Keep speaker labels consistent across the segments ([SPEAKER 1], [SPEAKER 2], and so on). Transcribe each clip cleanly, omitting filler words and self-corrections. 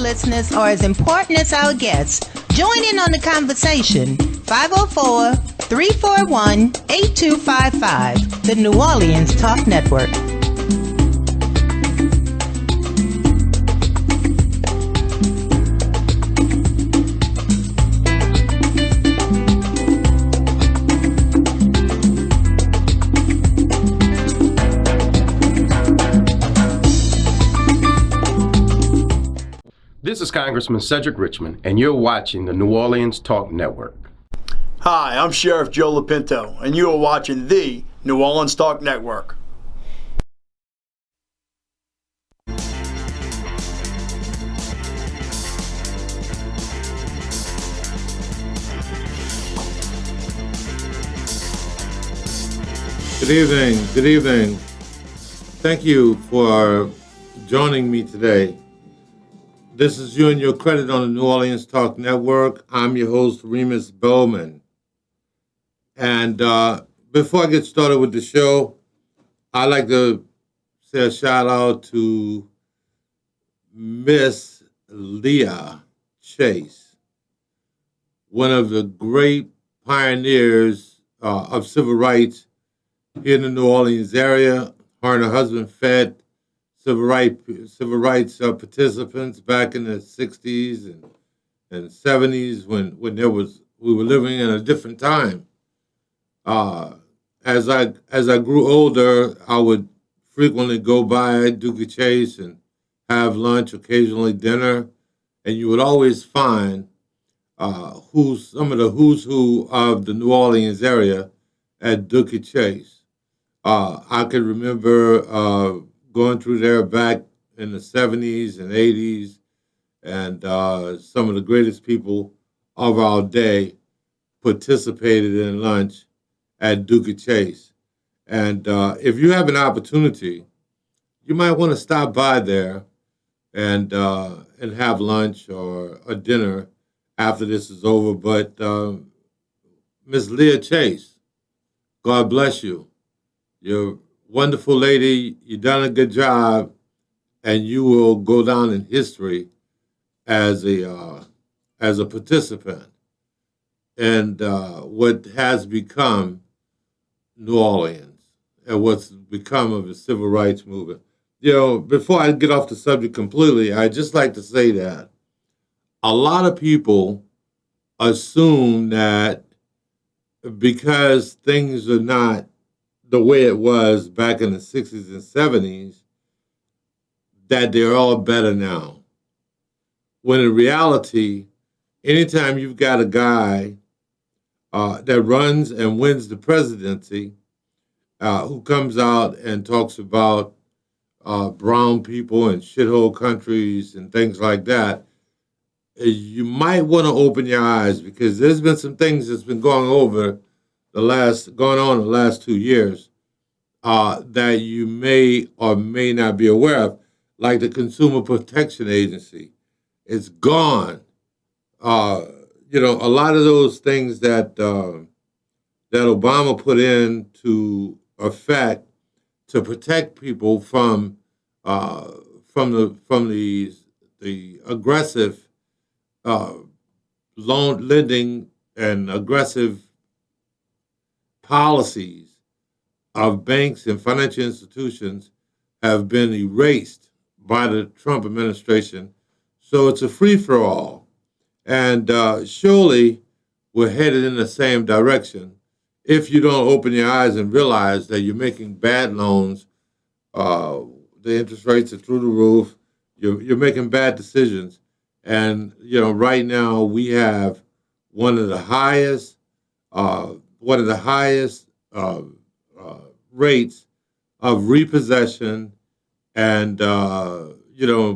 [SPEAKER 1] listeners are as important as our guests. Join in on the conversation. 504-341-8255, the New Orleans Talk Network.
[SPEAKER 2] This is Congressman Cedric Richmond, and you're watching the New Orleans Talk Network.
[SPEAKER 3] Hi, I'm Sheriff Joe Lapinto, and you are watching the New Orleans Talk Network.
[SPEAKER 4] Good evening. Good evening. Thank you for joining me today. This is You and Your Credit on the New Orleans Talk Network. I'm your host, Remus Bowman. And before I get started with the show, I'd like to say a shout out to Miss Leah Chase, one of the great pioneers of civil rights here in the New Orleans area. Her and her husband fed civil rights participants back in the 60s and 70s when we were living in a different time. As I grew older, I would frequently go by Dookie Chase and have lunch, occasionally dinner, and you would always find some of the who's who of the New Orleans area at Dookie Chase. I can remember going through there back in the 70s and 80s, and some of the greatest people of our day participated in lunch at Dookie Chase. And if you have an opportunity, you might want to stop by there and have lunch or a dinner after this is over. But Ms. Leah Chase, God bless you. You're wonderful lady, you've done a good job, and you will go down in history as a participant in what has become New Orleans and what's become of the civil rights movement. You know, before I get off the subject completely, I'd just like to say that a lot of people assume that because things are not the way it was back in the 60s and 70s, that they're all better now. When in reality, anytime you've got a guy that runs and wins the presidency, who comes out and talks about brown people and shithole countries and things like that, you might want to open your eyes, because there's been some things that's been going on the last 2 years that you may or may not be aware of, like the Consumer Protection Agency. It's gone. A lot of those things that Obama put into effect to protect people from the aggressive loan lending and aggressive policies of banks and financial institutions have been erased by the Trump administration. So it's a free-for-all. And surely we're headed in the same direction if you don't open your eyes and realize that you're making bad loans. The interest rates are through the roof. You're making bad decisions. And, right now we have one of the highest rates of repossession, and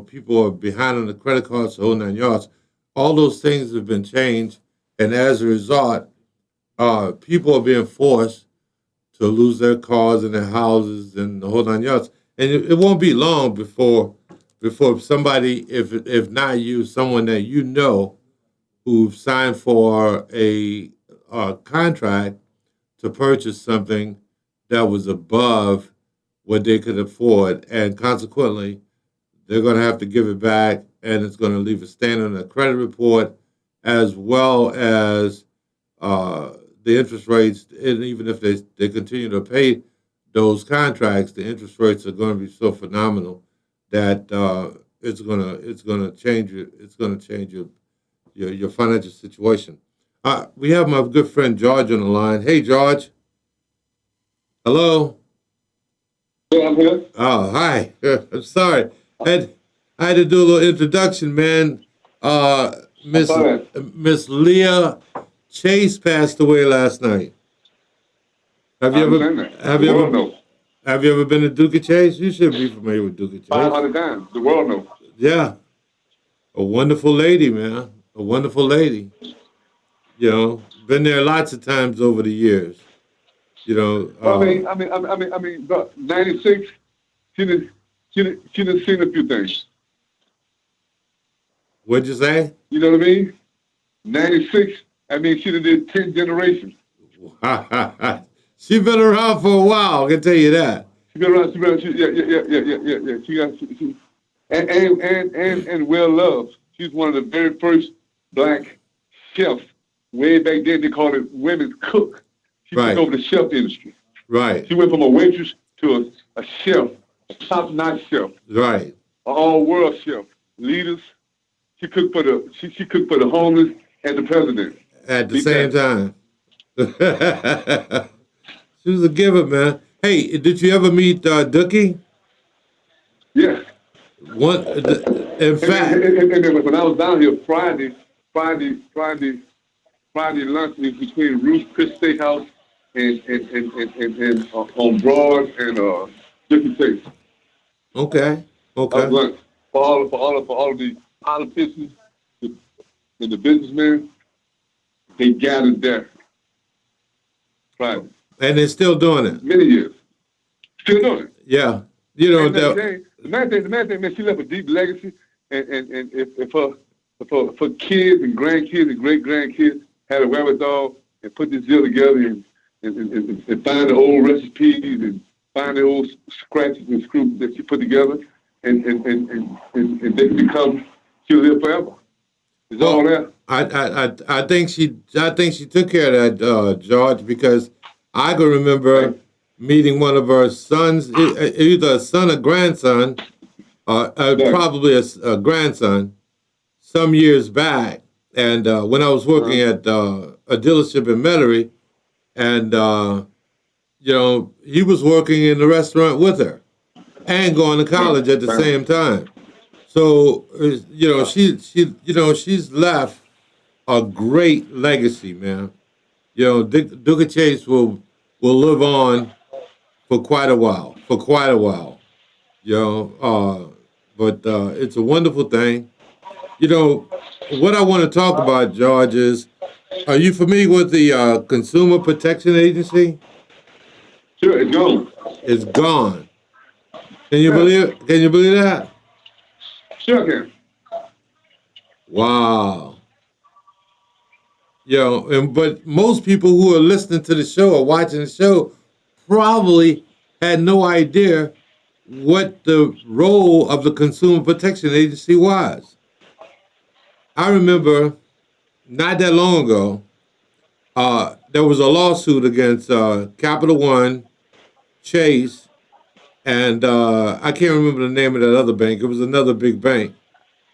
[SPEAKER 4] people are behind on the credit cards, the whole 9 yards. All those things have been changed, and as a result, people are being forced to lose their cars and their houses and the whole 9 yards. And it won't be long before somebody, if not you, someone that you know, who've signed for a contract to purchase something that was above what they could afford, and consequently, they're going to have to give it back, and it's going to leave a stain on their credit report, as well as the interest rates. And even if they continue to pay those contracts, the interest rates are going to be so phenomenal that it's gonna change your financial situation. We have my good friend George on the line. Hey, George. Hello.
[SPEAKER 5] Yeah, I'm here.
[SPEAKER 4] Oh, hi. I'm sorry. I had to do a little introduction, man. Miss
[SPEAKER 5] sorry.
[SPEAKER 4] Miss Leah Chase passed away last night. Have
[SPEAKER 5] I
[SPEAKER 4] you ever
[SPEAKER 5] understand that.
[SPEAKER 4] have
[SPEAKER 5] The
[SPEAKER 4] you
[SPEAKER 5] world
[SPEAKER 4] ever
[SPEAKER 5] knows.
[SPEAKER 4] have you ever been to Duke Chase? You should be familiar with Duke Chase.
[SPEAKER 5] 500 times. The world knows.
[SPEAKER 4] Yeah, a wonderful lady, man. A wonderful lady. You know, been there lots of times over the years. You know,
[SPEAKER 5] Well, I mean, but 96, she done seen a few things.
[SPEAKER 4] what'd you say?
[SPEAKER 5] You know what I mean? 96, I mean, she done did 10 generations.
[SPEAKER 4] She been around for a while. I can tell you that.
[SPEAKER 5] She been around, yeah. And well loved. She's one of the very first black chefs. Way back then, they called it women's cook. She
[SPEAKER 4] Right.
[SPEAKER 5] took over the chef industry.
[SPEAKER 4] Right,
[SPEAKER 5] She went from a waitress to a chef, a top-notch chef,
[SPEAKER 4] right.
[SPEAKER 5] an all-world chef. Leaders. She cooked for the homeless and the president.
[SPEAKER 4] At the
[SPEAKER 5] Be
[SPEAKER 4] same
[SPEAKER 5] careful.
[SPEAKER 4] time. She was a giver, man. Hey, did you ever meet Dookie?
[SPEAKER 5] Yeah.
[SPEAKER 4] In
[SPEAKER 5] And
[SPEAKER 4] fact,
[SPEAKER 5] then when I was down here Friday lunch was between Ruth's Chris Steakhouse and on Broad and Jiffy Chase.
[SPEAKER 4] okay,
[SPEAKER 5] I was
[SPEAKER 4] okay.
[SPEAKER 5] lunch for all of the politicians and the businessmen. They gathered there Friday.
[SPEAKER 4] And they're still doing it.
[SPEAKER 5] Many years. Still doing it.
[SPEAKER 4] Yeah. You know,
[SPEAKER 5] And
[SPEAKER 4] that,
[SPEAKER 5] the main thing, man, she left a deep legacy. And if her kids and grandkids and great grandkids had a wherewithal and put this deal together and find the old recipes and find the old scratches and screws that she put together and they become, she'll live forever. It's all there.
[SPEAKER 4] I think she took care of that, George, because I can remember meeting one of her sons, either a son or grandson, probably a grandson, some years back. And when I was working at a dealership in Metairie, and you know, he was working in the restaurant with her and going to college at the same time. So you know, she's left a great legacy, man. You know, Duke Chase will live on for quite a while. You know, but it's a wonderful thing. You know, what I want to talk about, George, is, are you familiar with the Consumer Protection Agency?
[SPEAKER 5] Sure, it's gone.
[SPEAKER 4] It's gone. Can you believe? Can you believe that?
[SPEAKER 5] Sure can.
[SPEAKER 4] Wow. You know, but most people who are listening to the show or watching the show probably had no idea what the role of the Consumer Protection Agency was. I remember not that long ago, there was a lawsuit against Capital One, Chase, and I can't remember the name of that other bank. It was another big bank,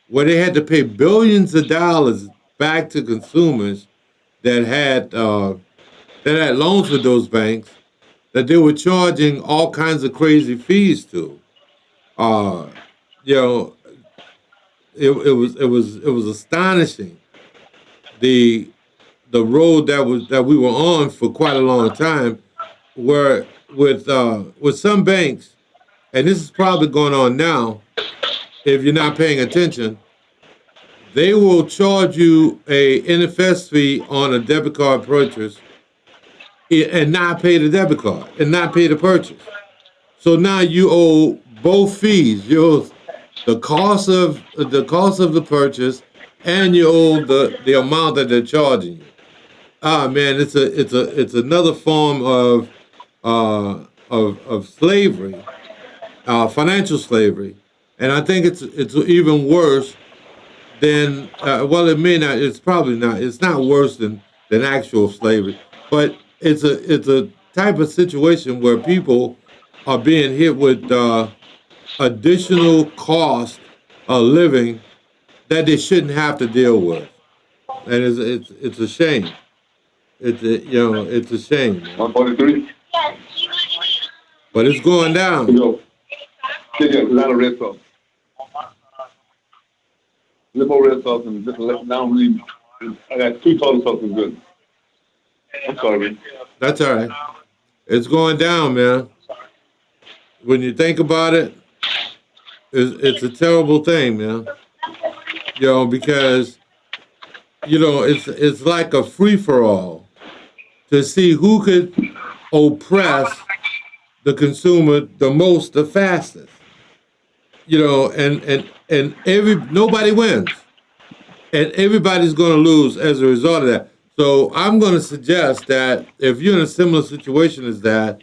[SPEAKER 4] where they had to pay billions of dollars back to consumers that had loans with those banks, that they were charging all kinds of crazy fees to. You know, it was astonishing, the road that we were on for quite a long time, where with some banks, and this is probably going on now, if you're not paying attention, they will charge you a NFS fee on a debit card purchase and not pay the debit card and not pay the purchase. So now you owe both fees. You owe the cost of the purchase, and you owe the amount that they're charging you. Ah, man, it's another form of slavery, financial slavery, And I think it's even worse than well, it may not. It's probably not. It's not worse than actual slavery, but it's a type of situation where people are being hit with additional cost of living that they shouldn't have to deal with, and it's a shame. It's a shame, man.
[SPEAKER 5] 143.
[SPEAKER 4] But it's going down.
[SPEAKER 5] Go. Yeah, a lot of red sauce. A little more red sauce and just let down really. I got 2 total sauces good. I'm sorry.
[SPEAKER 4] That's all right. It's going down, man. When you think about it, it's a terrible thing, man. Because it's like a free for all to see who could oppress the consumer the most, the fastest. And nobody wins, and everybody's going to lose as a result of that. So I'm going to suggest that if you're in a similar situation as that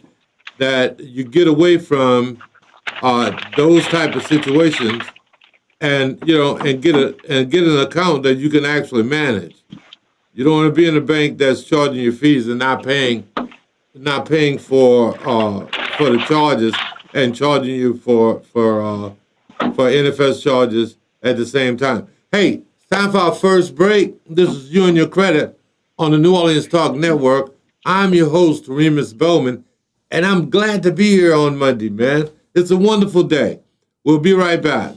[SPEAKER 4] you get away from those type of situations, and get an account that you can actually manage. You don't want to be in a bank that's charging you fees and not paying for the charges and charging you for NFS charges at the same time. Hey, it's time for our first break. This is You and Your Credit on the New Orleans Talk Network. I'm your host, Remus Bowman, and I'm glad to be here on Monday, man. It's a wonderful day. We'll be right back.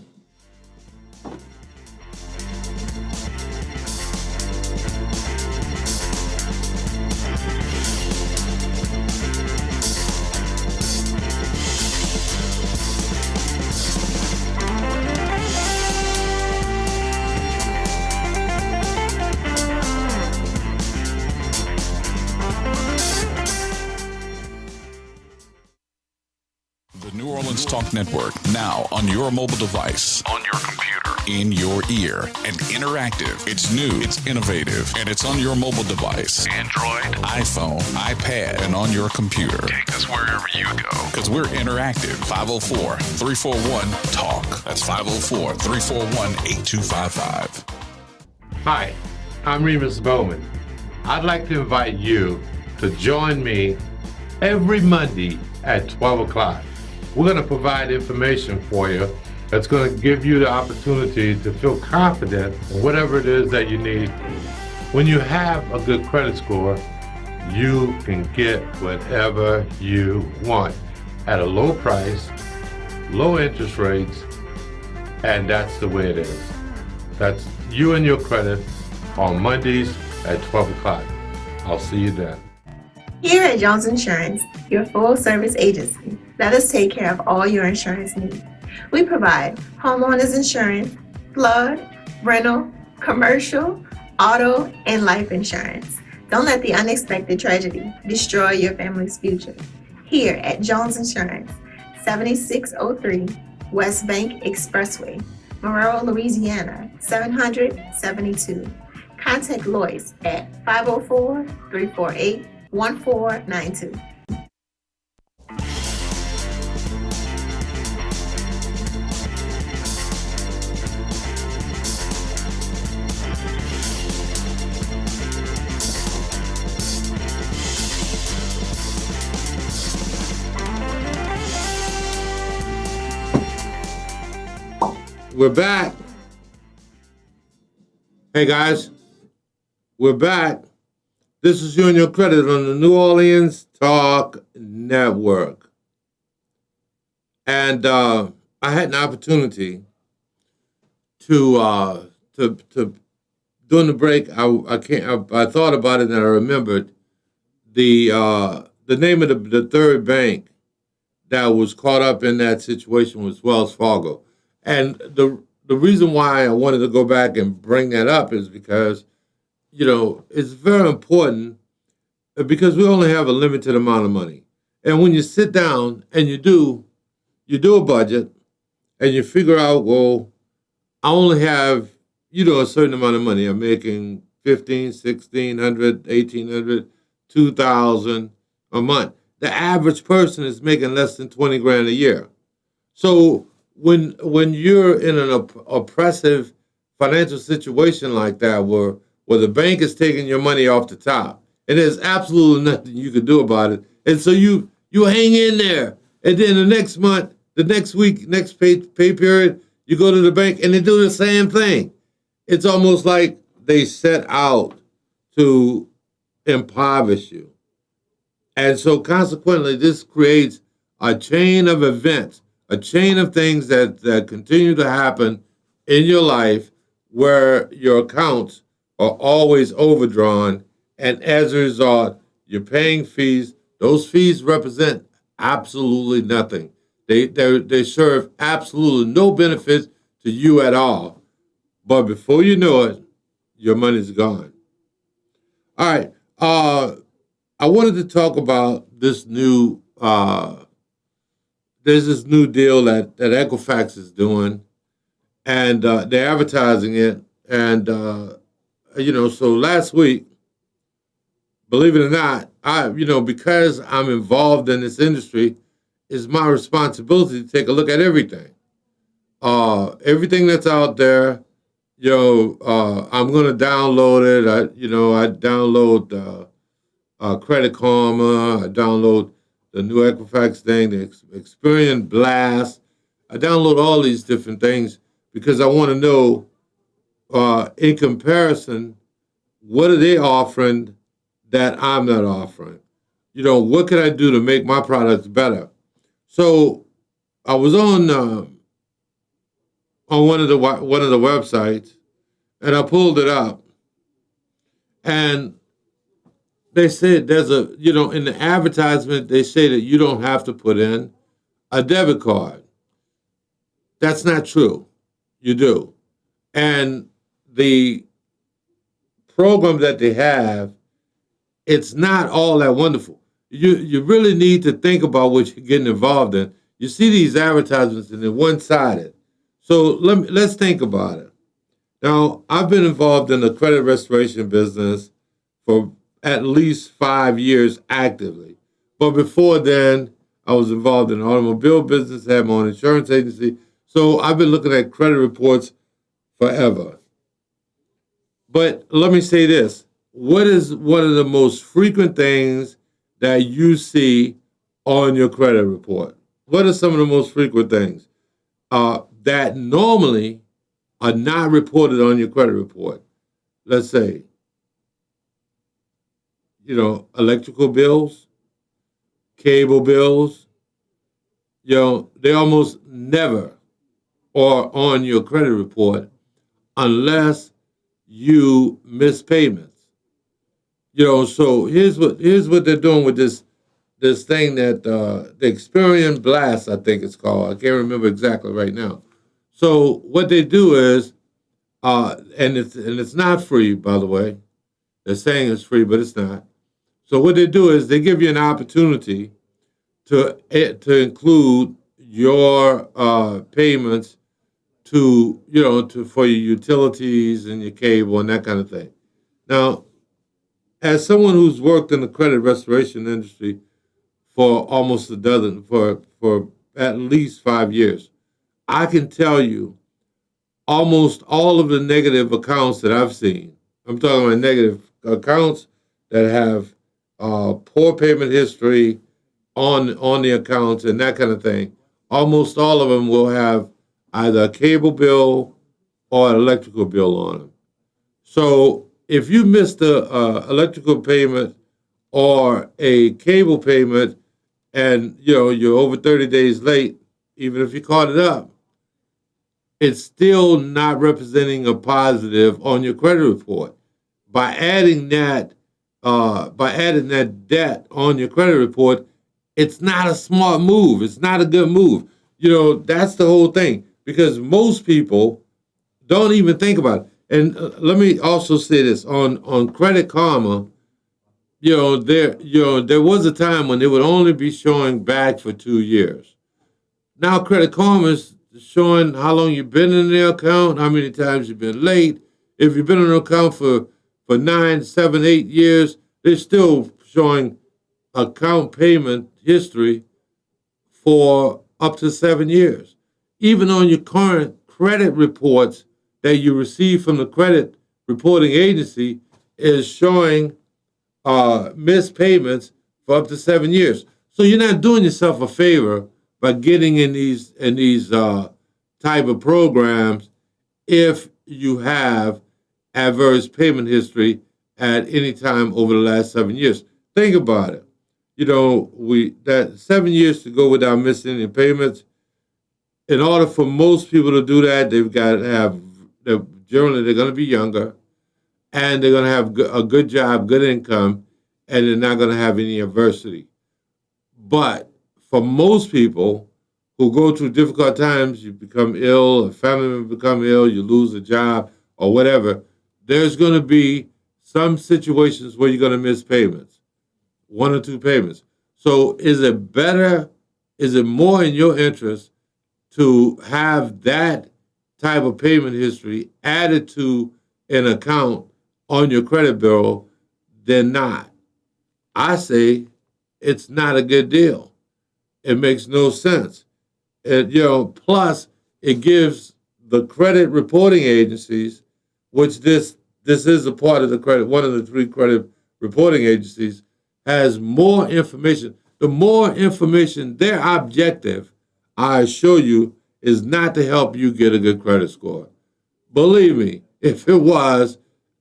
[SPEAKER 6] New Orleans Talk Network, now on your mobile device, on your computer, in your ear, and interactive. It's new, it's innovative, and it's on your mobile device. Android, iPhone, iPad, and on your computer. Take us wherever you go. Because we're interactive. 504-341-TALK. That's 504-341-8255.
[SPEAKER 4] Hi, I'm Remus Bowman. I'd like to invite you to join me every Monday at 12 o'clock. We're going to provide information for you that's going to give you the opportunity to feel confident in whatever it is that you need. When you have a good credit score, you can get whatever you want at a low price, low interest rates, and that's the way it is. That's You and Your Credit on Mondays at 12 o'clock. I'll see you then.
[SPEAKER 7] Here at Jones Insurance, your full-service agency, let us take care of all your insurance needs. We provide homeowners insurance, flood, rental, commercial, auto, and life insurance. Don't let the unexpected tragedy destroy your family's future. Here at Jones Insurance, 7603 West Bank Expressway, Monroe, Louisiana, 772. Contact Lois at 504-348-1492.
[SPEAKER 4] We're back. Hey guys, we're back. This is You and Your Credit on the New Orleans Talk Network. And I had an opportunity to during the break. I thought about it and I remembered the name of the third bank that was caught up in that situation was Wells Fargo. And the reason why I wanted to go back and bring that up is because, it's very important because we only have a limited amount of money. And when you sit down and you do a budget and you figure out, well, I only have, a certain amount of money. I'm making $1,500, $1,600, $1,800, $2,000 a month. The average person is making less than 20 grand a year. So when you're in an oppressive financial situation like that, where the bank is taking your money off the top, and there's absolutely nothing you can do about it, and so you hang in there, and then the next month, the next week, next pay period, you go to the bank and they do the same thing. It's almost like they set out to impoverish you. And so consequently, this creates a chain of events, a chain of things that continue to happen in your life where your accounts are always overdrawn. And as a result, you're paying fees. Those fees represent absolutely nothing. They serve absolutely no benefits to you at all. But before you know it, your money's gone. All right. I wanted to talk about this new. There's this new deal that Equifax is doing, and they're advertising it. And so last week, believe it or not, because I'm involved in this industry, it's my responsibility to take a look at everything. Everything that's out there. I'm going to download it. I download Credit Karma. I download the new Equifax thing, the Experian Blast. I download all these different things because I want to know, in comparison, what are they offering that I'm not offering? What can I do to make my products better? So I was on one of the websites, and I pulled it up, and they said there's in the advertisement, they say that you don't have to put in a debit card. That's not true. You do. And the program that they have, it's not all that wonderful. You really need to think about what you're getting involved in. You see these advertisements and they're one-sided. So let's think about it. Now, I've been involved in the credit restoration business for at least 5 years actively. But before then, I was involved in the automobile business, had my own insurance agency. So I've been looking at credit reports forever. But let me say this. What is one of the most frequent things that you see on your credit report? What are some of the most frequent things that normally are not reported on your credit report? Let's say, electrical bills, cable bills, they almost never are on your credit report unless you miss payments. So here's what they're doing with this thing that the Experian Blast, I think it's called. I can't remember exactly right now. So what they do is, and it's not free, by the way. They're saying it's free, but it's not. So what they do is they give you an opportunity to include your payments for your utilities and your cable and that kind of thing. Now, as someone who's worked in the credit restoration industry for almost for at least 5 years, I can tell you almost all of the negative accounts that I've seen. I'm talking about negative accounts that have poor payment history on the accounts and that kind of thing. Almost all of them will have either a cable bill or an electrical bill on them. So if you missed a electrical payment or a cable payment, and you're over 30 days late, even if you caught it up, it's still not representing a positive on your credit report. By adding that debt on your credit report, it's not a smart move. It's not a good move. That's the whole thing, because most people don't even think about it. And let me also say this on Credit Karma. There was a time when it would only be showing back for 2 years. Now Credit Karma is showing how long you've been in the account, how many times you've been late. If you've been in an account for 9, 7, 8 years, they're still showing account payment history for up to 7 years. even on your current credit reports that you receive from the credit reporting agency, is showing missed payments for up to 7 years. So you're not doing yourself a favor by getting in these type of programs if you have adverse payment history at any time over the last 7 years. Think about it. That 7 years to go without missing any payments. In order for most people to do that, they've got to have. Generally, they're going to be younger, and they're going to have a good job, good income, and they're not going to have any adversity. But for most people who go through difficult times, you become ill, a family member become ill, you lose a job, or whatever, there's going to be some situations where you're going to miss payments, 1 or 2 payments. So is it more in your interest to have that type of payment history added to an account on your credit bureau than not? I say it's not a good deal. It makes no sense. Plus it gives the credit reporting agencies, which this is a part of the credit, one of the 3 credit reporting agencies, has more information. The more information, their objective, I assure you, is not to help you get a good credit score. Believe me, if it was,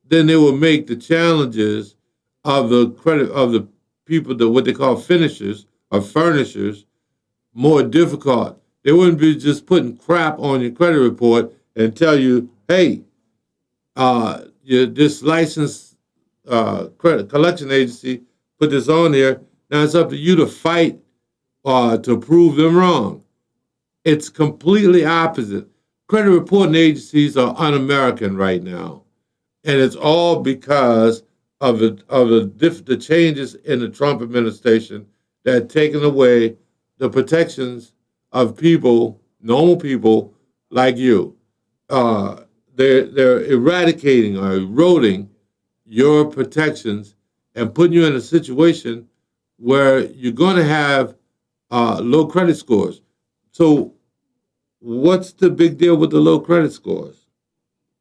[SPEAKER 4] then they would make the challenges of the credit of the people that what they call finishers or furnishers more difficult. They wouldn't be just putting crap on your credit report and tell you, hey, this licensed credit collection agency put this on here. Now it's up to you to fight to prove them wrong. It's completely opposite. Credit reporting agencies are un-American right now, and it's all because of the changes in the Trump administration that have taken away the protections of people, normal people like you. They're eradicating or eroding your protections and putting you in a situation where you're going to have low credit scores. So what's the big deal with the low credit scores?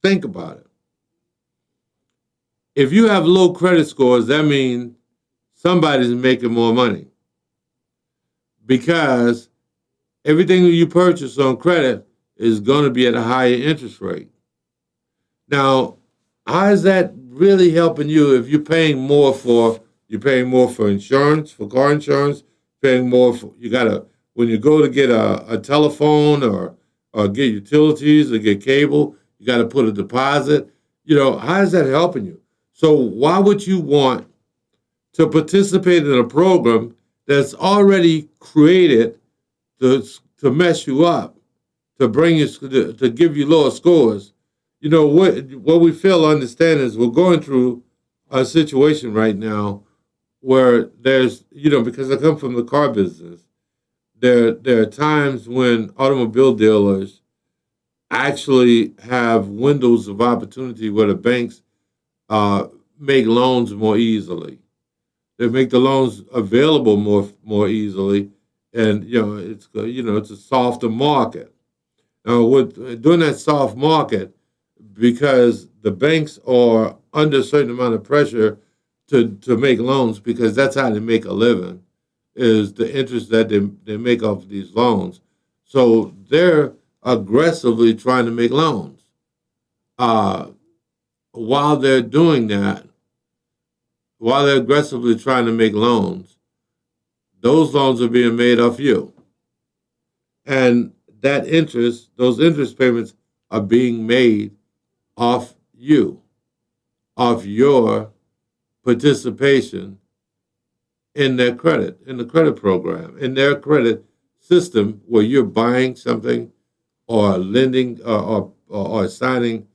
[SPEAKER 4] Think about it. If you have low credit scores, that means somebody's making more money, because everything that you purchase on credit is going to be at a higher interest rate. Now, how is that really helping you if you're paying more for insurance, for car insurance, paying more for, when you go to get a telephone or get utilities or get cable, you got to put a deposit. How is that helping you? So why would you want to participate in a program that's already created to mess you up, to bring you to give you lower scores? What we fail to understand is we're going through a situation right now where there's, because I come from the car business, there are times when automobile dealers actually have windows of opportunity where the banks make loans more easily. They make the loans available more easily, and it's a softer market. Now, during that soft market, because the banks are under a certain amount of pressure to make loans, because that's how they make a living, is the interest that they make off of these loans. So they're aggressively trying to make loans. While they're doing that, while they're aggressively trying to make loans, those loans are being made off you. And those interest payments are being made off you, off your participation in the credit program, in their credit system, where you're buying something or lending or signing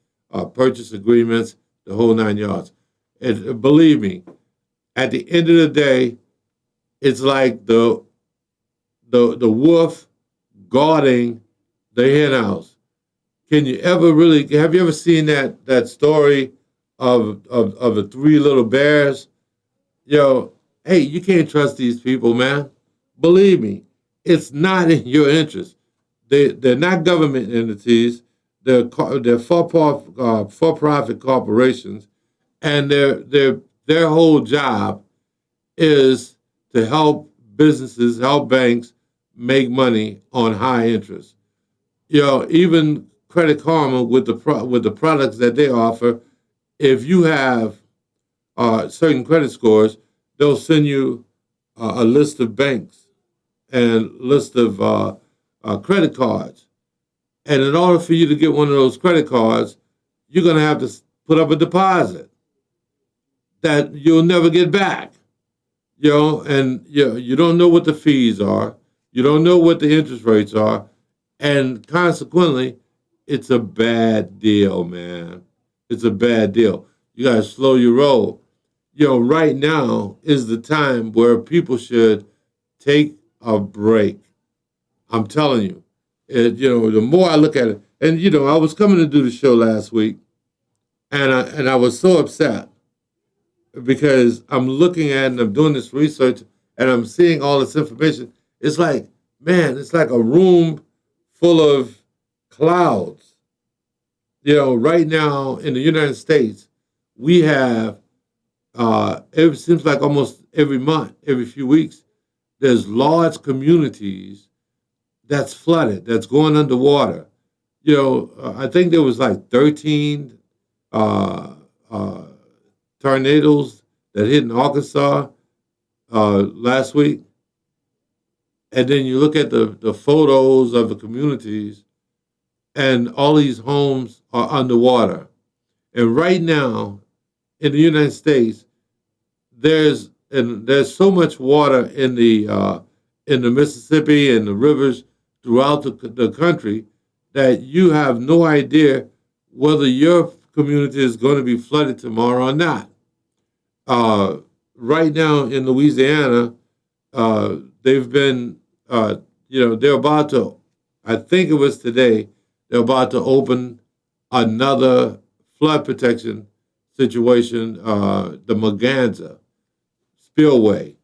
[SPEAKER 4] purchase agreements, the whole 9 yards. And believe me, at the end of the day, it's like the wolf guarding the hen house. Have you ever seen that story of the 3 little bears? Hey, you can't trust these people, man. Believe me, it's not in your interest. they're not government entities. They're for-profit corporations, and their whole job is to help businesses, help banks make money on high interest. Even Credit Karma with the products that they offer, if you have certain credit scores, they'll send you a list of banks and list of credit cards. And in order for you to get one of those credit cards, you're going to have to put up a deposit that you'll never get back. And you don't know what the fees are. You don't know what the interest rates are. And consequently, it's a bad deal, man. It's a bad deal. You got to slow your roll. Right now is the time where people should take a break. I'm telling you. The more I look at it, and I was coming to do the show last week, and I was so upset because I'm looking at and I'm doing this research and I'm seeing all this information. It's like, man, it's like a room full of clouds. Right now in the United States, we have, it seems like almost every month, every few weeks, there's large communities that's flooded, that's going underwater. I think there was like 13 tornadoes that hit in Arkansas last week. And then you look at the photos of the communities, and all these homes are underwater. And right now, in the United States, there's so much water in the Mississippi and the rivers throughout the country that you have no idea whether your community is going to be flooded tomorrow or not. Right now in Louisiana, they've been, they're about to, I think it was today, they're about to open another flood protection situation, the Maganza Spillway,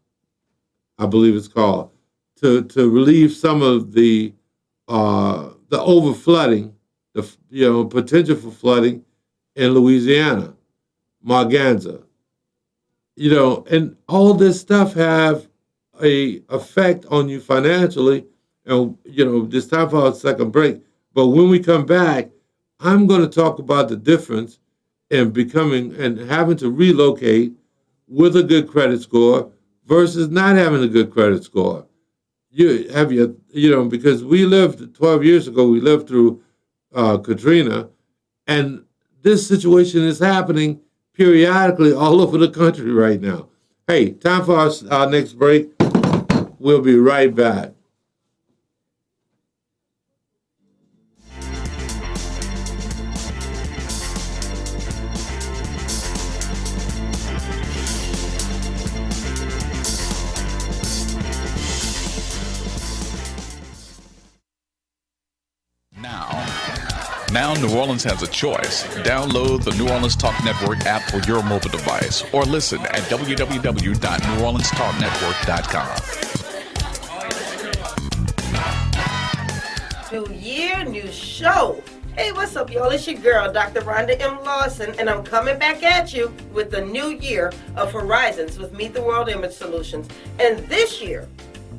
[SPEAKER 4] I believe it's called, to relieve some of the over flooding, the potential for flooding in Louisiana, Maganza. And all this stuff have a effect on you financially. And this time for our second break. But when we come back, I'm going to talk about the difference in becoming and having to relocate with a good credit score versus not having a good credit score. Because we lived 12 years ago, we lived through Katrina, and this situation is happening periodically all over the country right now. Hey, time for our next break. We'll be right back.
[SPEAKER 6] Now New Orleans has a choice. Download the New Orleans Talk Network app for your mobile device or listen at www.neworleanstalknetwork.com.
[SPEAKER 8] New year, new show. Hey, what's up, y'all? It's your girl, Dr. Rhonda M. Lawson, and I'm coming back at you with the new year of Horizons with Meet the World Image Solutions. And this year,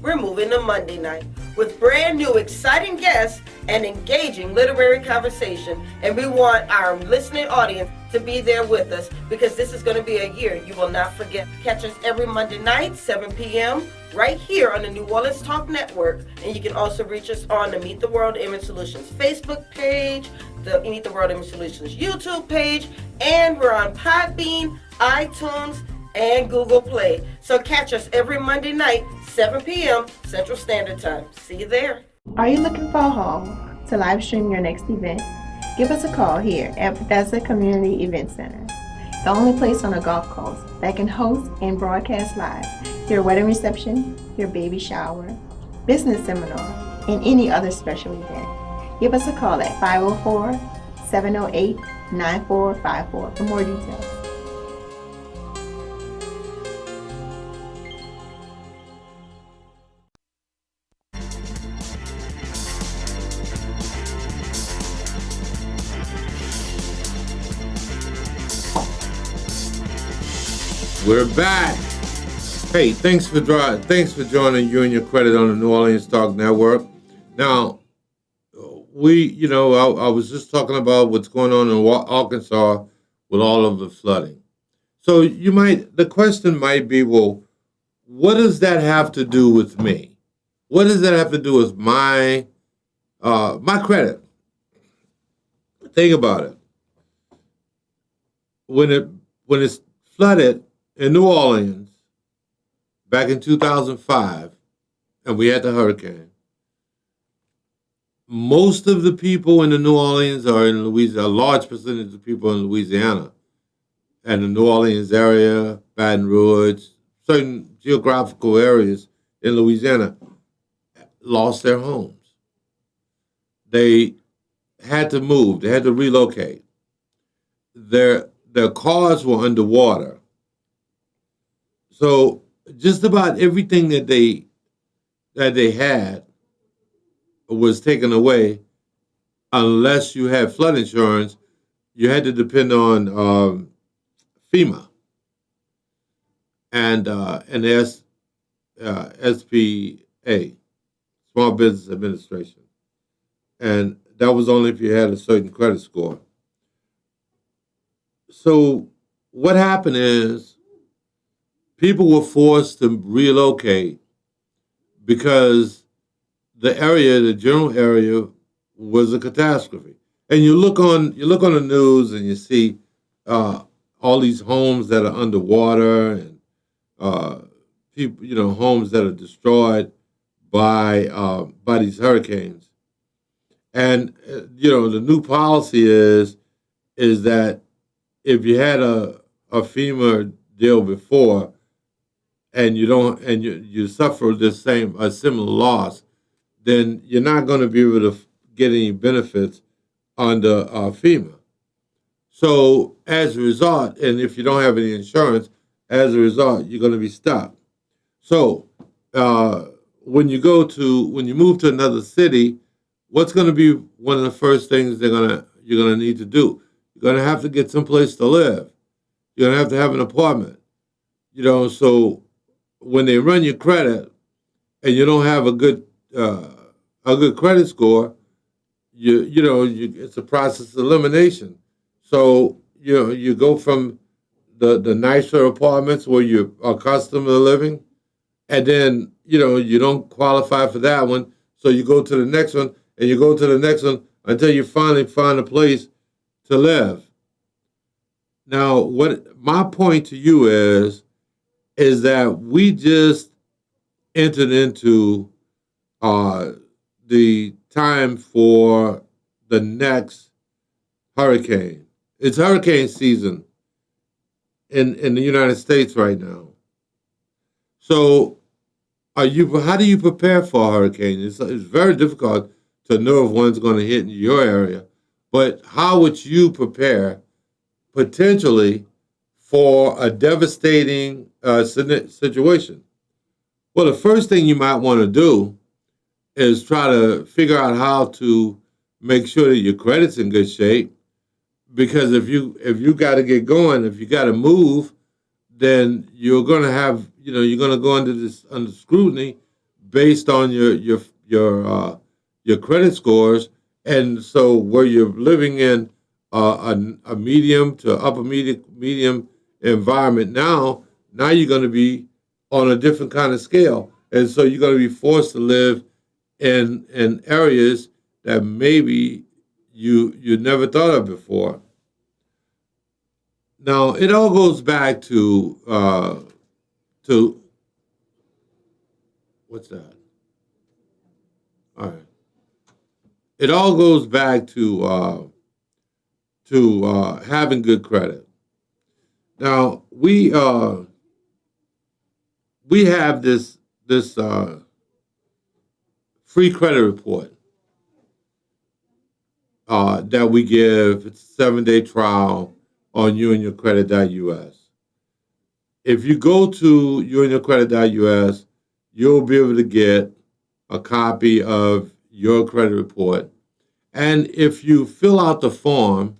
[SPEAKER 8] we're moving to Monday night with brand new exciting guests and engaging literary conversation. And we want our listening audience to be there with us because this is going to be a year you will not forget. Catch us every Monday night, 7 p.m., right here on the New Orleans Talk Network. And you can also reach us on the Meet the World Image Solutions Facebook page, the Meet the World Image Solutions YouTube page, and we're on Podbean, iTunes, and Google Play. So catch us every Monday night, 7 p.m. Central Standard Time. See you there.
[SPEAKER 7] Are you looking for a home to live stream your next event? Give us a call here at Bethesda Community Event Center, the only place on the Gulf Coast that can host and broadcast live your wedding reception, your baby shower, business seminar, and any other special event. Give us a call at 504-708-9454 for more details.
[SPEAKER 4] We're back. Hey, thanks for joining You and Your Credit on the New Orleans Talk Network. Now, I was just talking about what's going on in Arkansas with all of the flooding. So the question might be, well, what does that have to do with me? What does that have to do with my credit? Think about it. When it's flooded in New Orleans back in 2005, and we had the hurricane, most of the people in the New Orleans are in Louisiana, a large percentage of people in Louisiana and the New Orleans area, Baton Rouge, certain geographical areas in Louisiana lost their homes. They had to move. They had to relocate. Their cars were underwater. So just about everything that they had was taken away. Unless you had flood insurance, you had to depend on FEMA and the SBA, Small Business Administration, and that was only if you had a certain credit score. So what happened is people were forced to relocate because the general area was a catastrophe. And you look on the news and you see all these homes that are underwater and people, homes that are destroyed by these hurricanes. And the new policy is that if you had a FEMA deal before and you suffer a similar loss, then you're not going to be able to get any benefits under FEMA. So as a result, and if you don't have any insurance, as a result, you're going to be stuck. So when you move to another city, what's going to be one of the first things you're going to need to do? You're going to have to get someplace to live. You're going to have an apartment. So when they run your credit and you don't have a good credit score, it's a process of elimination. So you go from the nicer apartments where you're accustomed to living, and then you don't qualify for that one, so you go to the next one, and you go to the next one until you finally find a place to live. Now, what my point to you is that we just entered into the time for the next hurricane. It's hurricane season in the United States right now. So how do you prepare for a hurricane? It's very difficult to know if one's going to hit in your area, but how would you prepare potentially for a devastating situation? Well, the first thing you might want to do is try to figure out how to make sure that your credit's in good shape. Because if you got to get going, if you got to move, then you're going to have you're going to go under scrutiny based on your credit scores. And so where you're living in a medium to upper medium environment now you're going to be on a different kind of scale, and so you're going to be forced to live in areas that maybe you never thought of before. Now it all goes back to what's that? All right. It all goes back to having good credit. Now we have this free credit report that we give. It's a 7-day trial on youandyourcredit.us. If you go to youandyourcredit.us, you'll be able to get a copy of your credit report. And if you fill out the form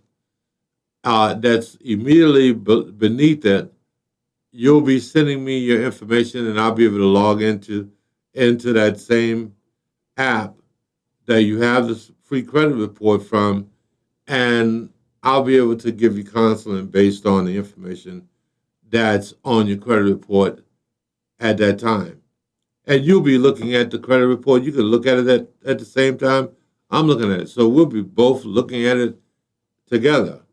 [SPEAKER 4] that's immediately beneath it, you'll be sending me your information, and I'll be able to log into that same app that you have this free credit report from, and I'll be able to give you counseling based on the information that's on your credit report at that time. And you'll be looking at the credit report. You can look at it at the same time I'm looking at it. So we'll be both looking at it together.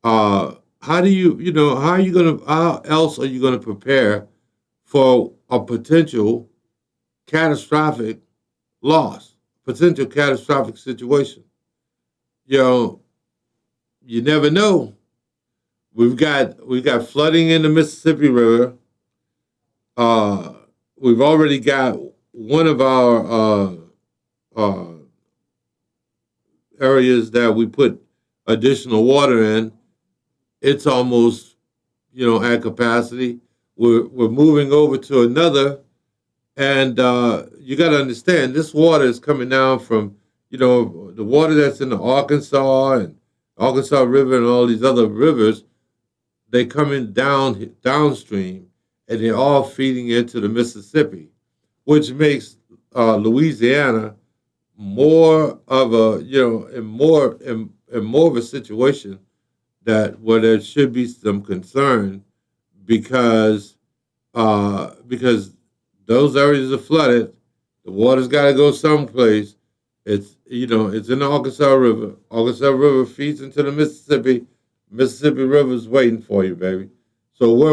[SPEAKER 4] How else are you going to prepare for a potential catastrophic loss, potential catastrophic situation? You never know. We've got flooding in the Mississippi River. We've already got one of our areas that we put additional water in. It's almost, at capacity. We're moving over to another, and you got to understand this water is coming down from, the water that's in the Arkansas and Arkansas River and all these other rivers. They come in downstream, and they're all feeding into the Mississippi, which makes Louisiana more of a, more of a situation where there should be some concern because those areas are flooded. The water's got to go someplace. It's it's in the Arkansas River. Arkansas River feeds into the Mississippi. Mississippi River's waiting for you, baby. So how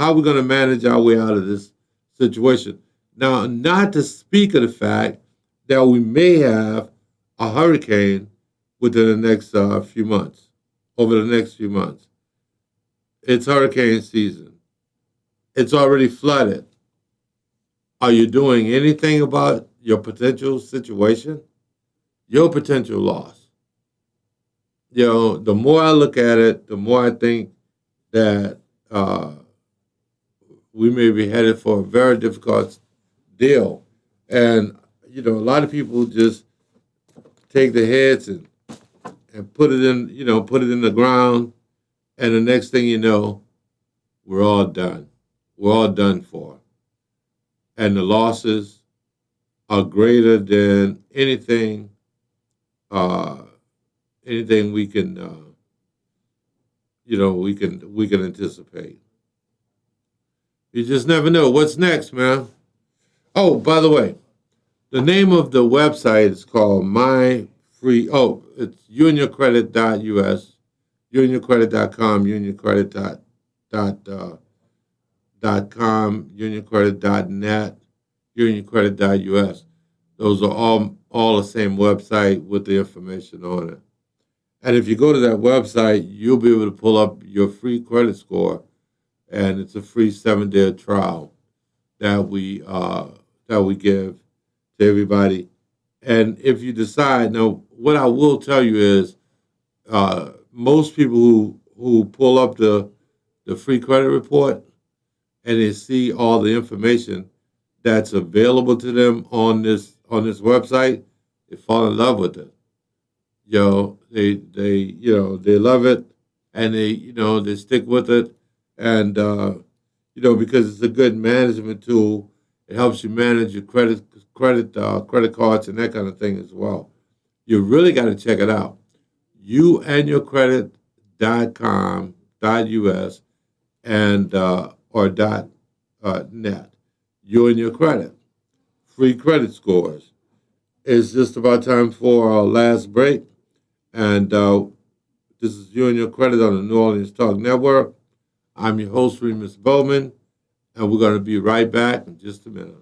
[SPEAKER 4] are we gonna manage our way out of this situation? Now, not to speak of the fact that we may have a hurricane within the next few months. Over the next few months, it's hurricane season. It's already flooded. Are you doing anything about your potential situation? Your potential loss? The more I look at it, the more I think that we may be headed for a very difficult deal. And, a lot of people just take their heads and put it in, put it in the ground. And the next thing you know, we're all done. We're all done for. And the losses are greater than anything we can, we can anticipate. You just never know. What's next, man? Oh, by the way, the name of the website is called it's unionyourcredit.us, unionyourcredit.com, unioncredit.com, unioncredit.net, unioncredit.us. Those are all the same website with the information on it. And if you go to that website, you'll be able to pull up your free credit score, and it's a free 7-day trial that we give to everybody. And if you decide, now what I will tell you is, most people who pull up the free credit report and they see all the information that's available to them on this website, they fall in love with it. They love it, and they stick with it, and because it's a good management tool. It helps you manage your credit cards and that kind of thing as well. You really got to check it out. unionyourcredit.com.us and or .net. You and your credit. Free credit scores. It's just about time for our last break. And this is You and Your Credit on the New Orleans Talk Network. I'm your host, Remus Bowman, and we're going to be right back in just a minute.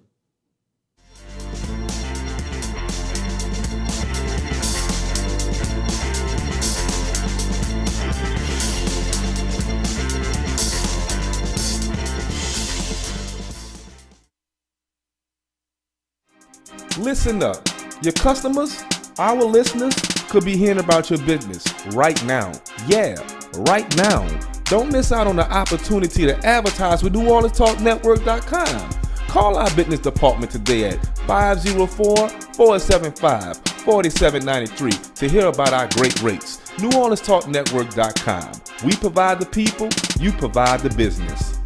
[SPEAKER 9] Listen up. Your customers, our listeners, could be hearing about your business right now. Yeah, right now. Don't miss out on the opportunity to advertise with NewOrleansTalkNetwork.com. Call our business department today at 504-475-4793 to hear about our great rates. NewOrleansTalkNetwork.com. We provide the people, you provide the business.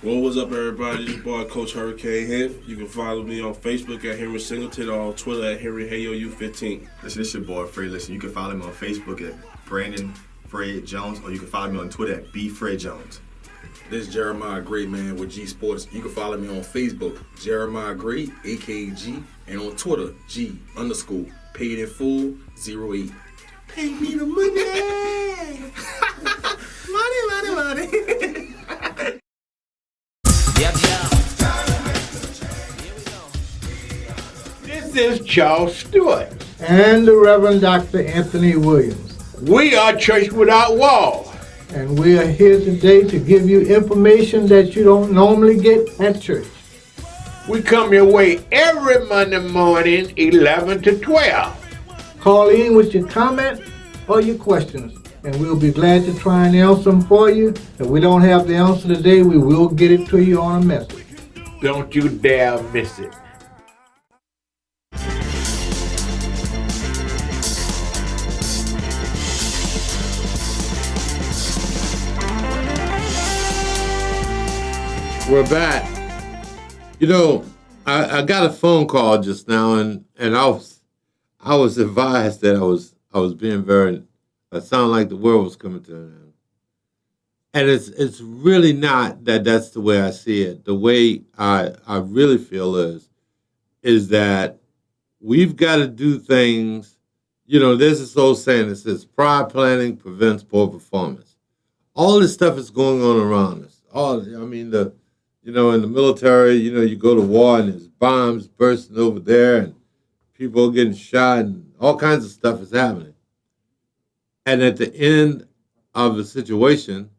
[SPEAKER 10] Well, what's up, everybody? This is boy Coach Hurricane here. You can follow me on Facebook at Henry Singleton or on Twitter at HenryHayoU15.
[SPEAKER 11] Listen, this is your boy Fred. Listen, you can follow me on Facebook at Brandon Fred Jones, or you can follow me on Twitter at BFredJones.
[SPEAKER 12] This is Jeremiah Gray, man, with G Sports. You can follow me on Facebook, Jeremiah Gray, AKG, and on Twitter, G_paid in full 08.
[SPEAKER 11] Pay me the money! money.
[SPEAKER 13] This is Charles Stewart.
[SPEAKER 14] And the Reverend Dr. Anthony Williams.
[SPEAKER 13] We are Church Without Walls.
[SPEAKER 14] And we are here today to give you information that you don't normally get at church.
[SPEAKER 13] We come your way every Monday morning, 11 to 12.
[SPEAKER 14] Call in with your comment or your questions, and we'll be glad to try and answer them for you. If we don't have the answer today, we will get it to you on a message.
[SPEAKER 13] Don't you dare miss it.
[SPEAKER 4] We're back. You know, I got a phone call just now, and I was advised that I was being very. It sounded like the world was coming to an end, and it's really not that's the way I see it. The way I really feel is that we've got to do things. You know, there's this old saying that says prior planning prevents poor performance. All this stuff is going on around us. You know, in the military, you know, you go to war and there's bombs bursting over there and people are getting shot and all kinds of stuff is happening. And at the end of the situation,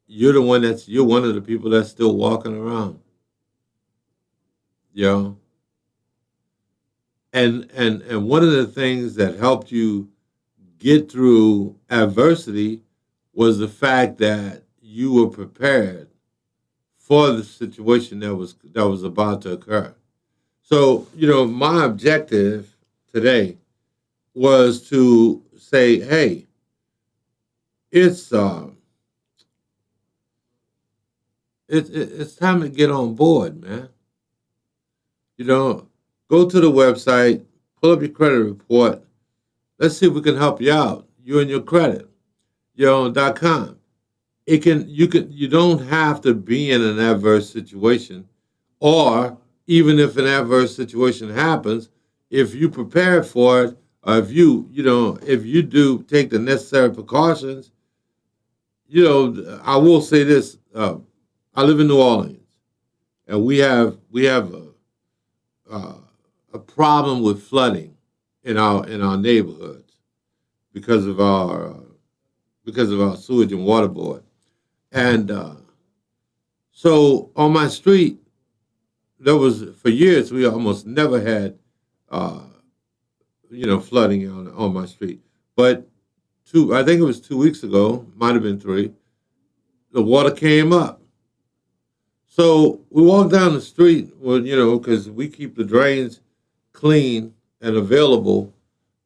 [SPEAKER 4] you're one of the people that's still walking around. You know? And one of the things that helped you get through adversity was the fact that you were prepared for the situation that was about to occur. So, you know, my objective today was to say, hey, it's time to get on board, man. You know, go to the website, pull up your credit report. Let's see if we can help you out. You and your credit, .com. You don't have to be in an adverse situation, or even if an adverse situation happens, if you prepare for it, or if you do take the necessary precautions, I will say this: I live in New Orleans, and we have a problem with flooding in our neighborhoods because of our sewage and water board. And so on my street, for years, we almost never had, flooding on my street. But I think it was 2 weeks ago, might have been 3, the water came up. So we walked down the street, because we keep the drains clean and available,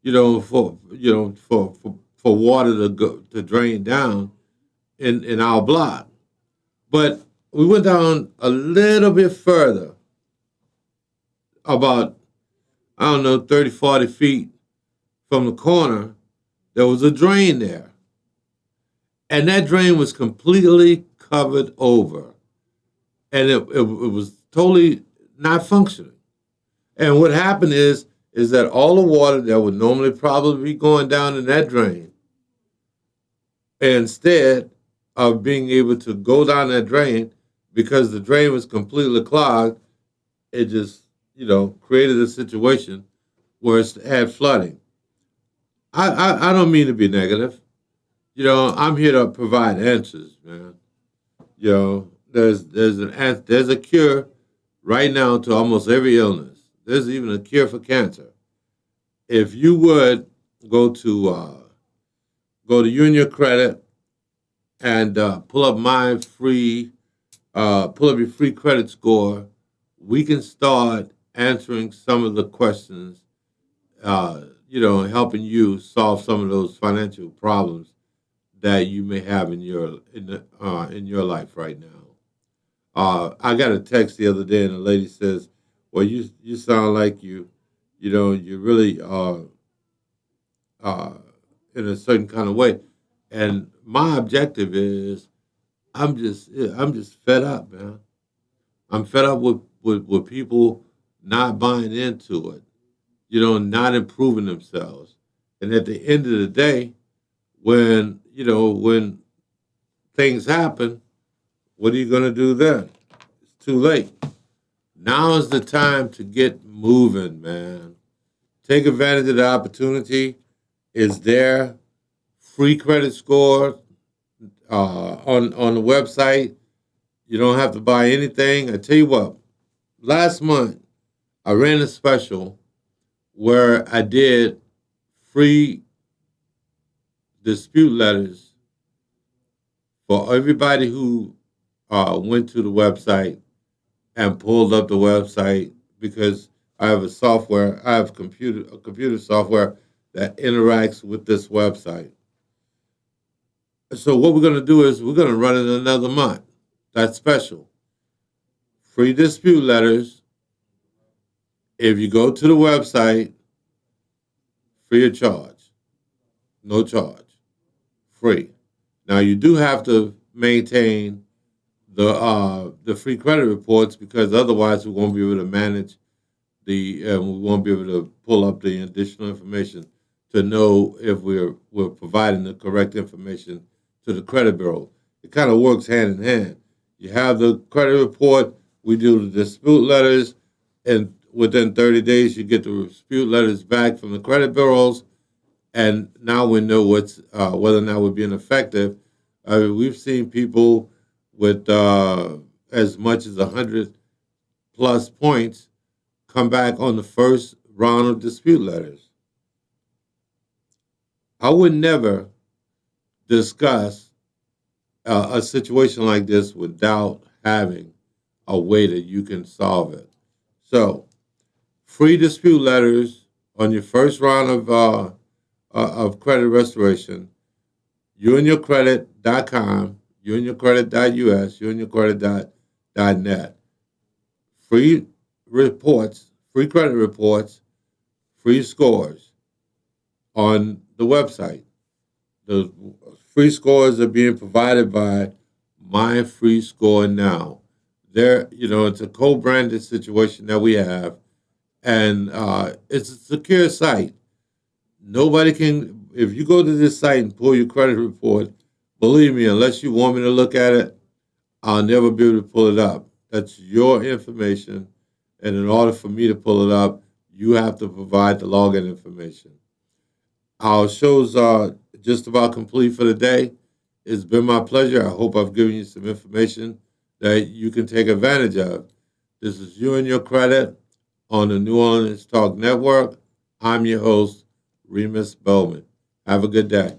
[SPEAKER 4] for water to drain down in our block. But we went down a little bit further, about, 30, 40 feet from the corner. There was a drain there. And that drain was completely covered over. And it was totally not functioning. And what happened is that all the water that would normally probably be going down in that drain, instead of being able to go down that drain, because the drain was completely clogged, it just, created a situation where it had flooding. I don't mean to be negative. I'm here to provide answers, man. There's a cure right now to almost every illness. There's even a cure for cancer. If you would go to You and Your Credit and pull up your free credit score, we can start answering some of the questions, helping you solve some of those financial problems that you may have in your life right now. I got a text the other day, and the lady says, "Well, you sound like you really uh, in a certain kind of way." And my objective is, I'm just fed up, man. I'm fed up with people not buying into it, not improving themselves. And at the end of the day, when things happen, what are you going to do then? It's too late. Now is the time to get moving, man. Take advantage of the opportunity. It's there. Free credit score on the website. You don't have to buy anything. I tell you what, last month I ran a special where I did free dispute letters for everybody who went to the website and pulled up the website, because I have a computer software that interacts with this website. So what we're going to do is we're going to run it another month. That's special. Free dispute letters. If you go to the website, free of charge. No charge. Free. Now you do have to maintain the free credit reports, because otherwise we won't be able to manage we won't be able to pull up the additional information to know if we're providing the correct information to the credit bureau. It kind of works hand in hand. You have the credit report, we do the dispute letters, and within 30 days you get the dispute letters back from the credit bureaus, and now we know whether or not we're being effective. We've seen people with as much as 100 plus points come back on the first round of dispute letters. I would never discuss a situation like this without having a way that you can solve it. So, free dispute letters on your first round of credit restoration. YouandYourCredit.com, YouandYourCredit.us, YouandYourCredit.net. Free reports, free credit reports, free scores on the website. The free scores are being provided by My Free Score Now. It's a co-branded situation that we have, and it's a secure site. Nobody can, if you go to this site and pull your credit report, believe me, unless you want me to look at it, I'll never be able to pull it up. That's your information. And in order for me to pull it up, you have to provide the login information. Our shows are just about complete for the day. It's been my pleasure. I hope I've given you some information that you can take advantage of. This is You and Your Credit on the New Orleans Talk Network. I'm your host, Remus Bowman. Have a good day.